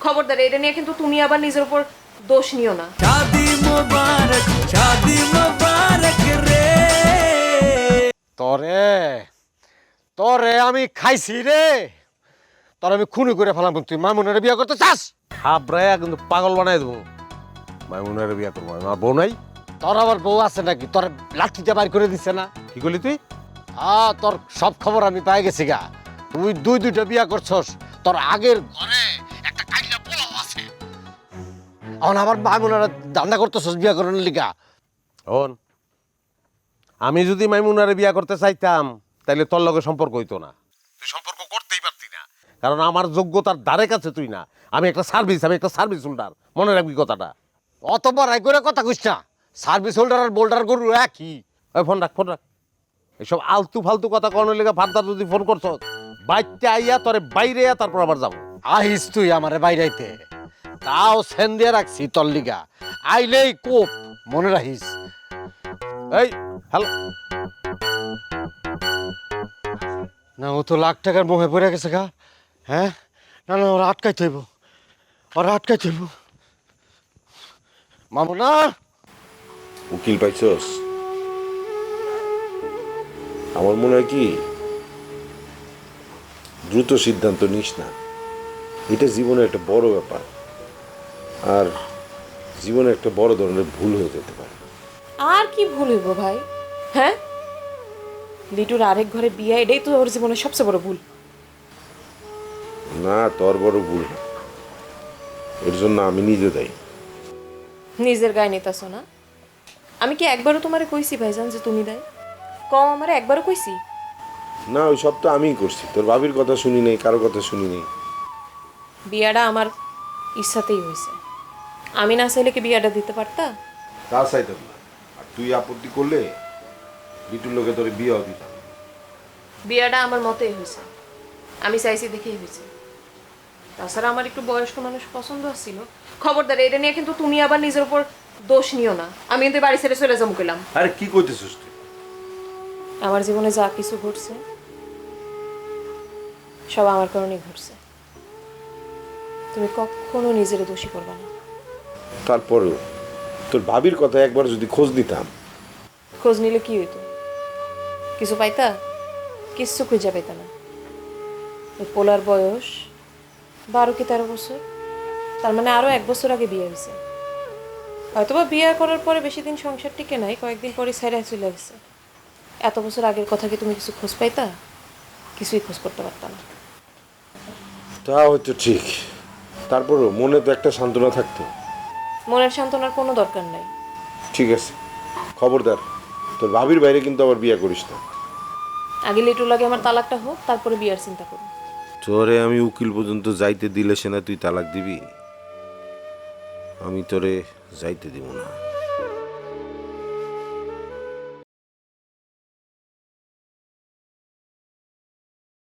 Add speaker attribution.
Speaker 1: খবরদার, এটা নিয়ে কিন্তু তুমি আবার নিজের উপর দোষ নিও না।
Speaker 2: তরে তরে আমি খাইছি রে, তোর আমি খুনি করে ফেলাম। তুই মামুনের বিয়ে করতে চাস?
Speaker 3: হাবরায়া কিন্তু পাগল বানাই দেবো। মাইমুনের বিয়া করবো, আমার বউ নাই।
Speaker 2: তোর আবার বউ আছে নাকি? তোর লাঠিটা বাইর করে দিচ্ছে না?
Speaker 3: কি করলি তুই?
Speaker 2: তোর সব খবর আমি পাই গেছি গা। তুই দুইটা বিয়া করছস, তোর আগের ঘরে একটা কাইলা পোলাও আছে। এখন আবার মামুনের দান্দা করতেছস বিয়া করার লিগা।
Speaker 3: হন, আমি যদি মাইমুনারে বিয়া করতে চাইতাম তাইলে তোর লগে সম্পর্ক হইতো না, তুই সম্পর্ক করতেই পারতি না, কারণ আমার যোগ্যতার ধারে কাছে তুই না। আমি একটা সার্ভিস হোল্ডার, মনে রাখবি কথাটা।
Speaker 2: অত বড়াই করে কথা কইস না। সার্ভিস হোল্ডার আর বোল্ডার গরু একই।
Speaker 3: ওই ফোন রাখ। এসব আলতু ফালতু কথা কনের লেগে ফার্দার যদি ফোন করছ, বাইতে আইয়া তোরে বাইরে আইয়া তারপর আবার যাবো।
Speaker 2: আহিস তুই আমারে বাইরাইতে, তাও সেন দিয়ে রাখছি তোর লিগা। আইলেই কোপ, মনে রাখিস।
Speaker 3: এই হ্যালো,
Speaker 2: না, ও তো লাখ টাকার মোহে পড়ে গেছে গা। হ্যাঁ, না ওরা আটকাইতে হইব, মামুনা।
Speaker 4: উকিল পাইছস? আমার মনে হয় কি, দ্রুত সিদ্ধান্ত নিস না। এটা জীবনে একটা বড় ব্যাপার, আর জীবনে একটা বড় ধরনের ভুল হয়ে যেতে পারে।
Speaker 1: আর কি ভুল হইব ভাই? হ্যাঁ, লিটুর আরেক ঘরে বিয়ে, এটাই তো ওর জীবনের সবচেয়ে বড় ভুল।
Speaker 4: না, তোর বড় ভুল না, এর জন্য আমি নিজে দায়ী।
Speaker 1: নিজের গায়ে নিতাছো না? আমি কি একবারও তোমারে কইছি ভাইজান যে তুমি দেয়? কম আমারে একবারও কইছি?
Speaker 4: না, ওই সব তো আমিই করছি, তোর ভাবির কথা শুনি নাই, কারো কথা শুনি নাই।
Speaker 1: বিয়াটা আমার ইচ্ছাতেই হয়েছে। আমি না চাইলে কি বিয়াটা দিতে পারতা?
Speaker 4: তা চাইতাম না, আর তুই আপত্তি করলে বিটুর লোকে তোর বিয়েও দিতাম।
Speaker 1: বিয়াটা আমার মতেই হয়েছে, আমি চাইছি দেখেই হয়েছে। তাছাড়া আমার একটু বয়স্ক মানুষ পছন্দ আসছিল। খবরদার, এটা নিয়ে কিন্তু তুমি আবার নিজের উপর দোষ নিও না। আমি কিন্তু বাড়ি ছেড়ে চলে যাবো কইলাম।
Speaker 4: আরে কি কইতেছিস তুই?
Speaker 1: আমার জীবনে যা কিছু ঘটছে সব আমার কারণেই ঘটছে। তুমি কখনো নিজের দোষী করবে না।
Speaker 4: তারপরেও তোর ভাবির কথা একবার যদি খোঁজ নিতাম।
Speaker 1: খোঁজ নিলে কি হইতো? কিছু পাইতা? কিচ্ছু খুঁজে পাইতা না। ওই পোলার বয়স 12 কি 13 বছর, তার মানে আরো 1 বছর আগে বিয়ে হয়েছে। হয়তোবা বিয়ে করার পরে বেশি দিন সংসার টিকে নাই, কয়েকদিন পরে ছেড়ে চলে গেছে। এত বছর আগের কথা কি তুমি কিছু খোঁজ পাইতা? কিছুই খোঁজ করতে পারতা না।
Speaker 4: তা হয়তো ঠিক, তারপরেও মনে তো একটা সান্ত্বনা থাকতো।
Speaker 1: মনের সান্ত্বনার কোনো দরকার নাই।
Speaker 4: ঠিক আছে, খবরদার তোর ভাবির বাইরে কিন্তু আবার বিয়ে করিস না।
Speaker 1: আগে লিটু লাগে আমার তালাকটা হোক, তারপরে বিয়ার চিন্তা করুন।
Speaker 4: তোরে আমি উকিল পর্যন্ত যাইতে দিলে সে না তুই তালাক দিবি? আমি তোরে যাইতে দিব না।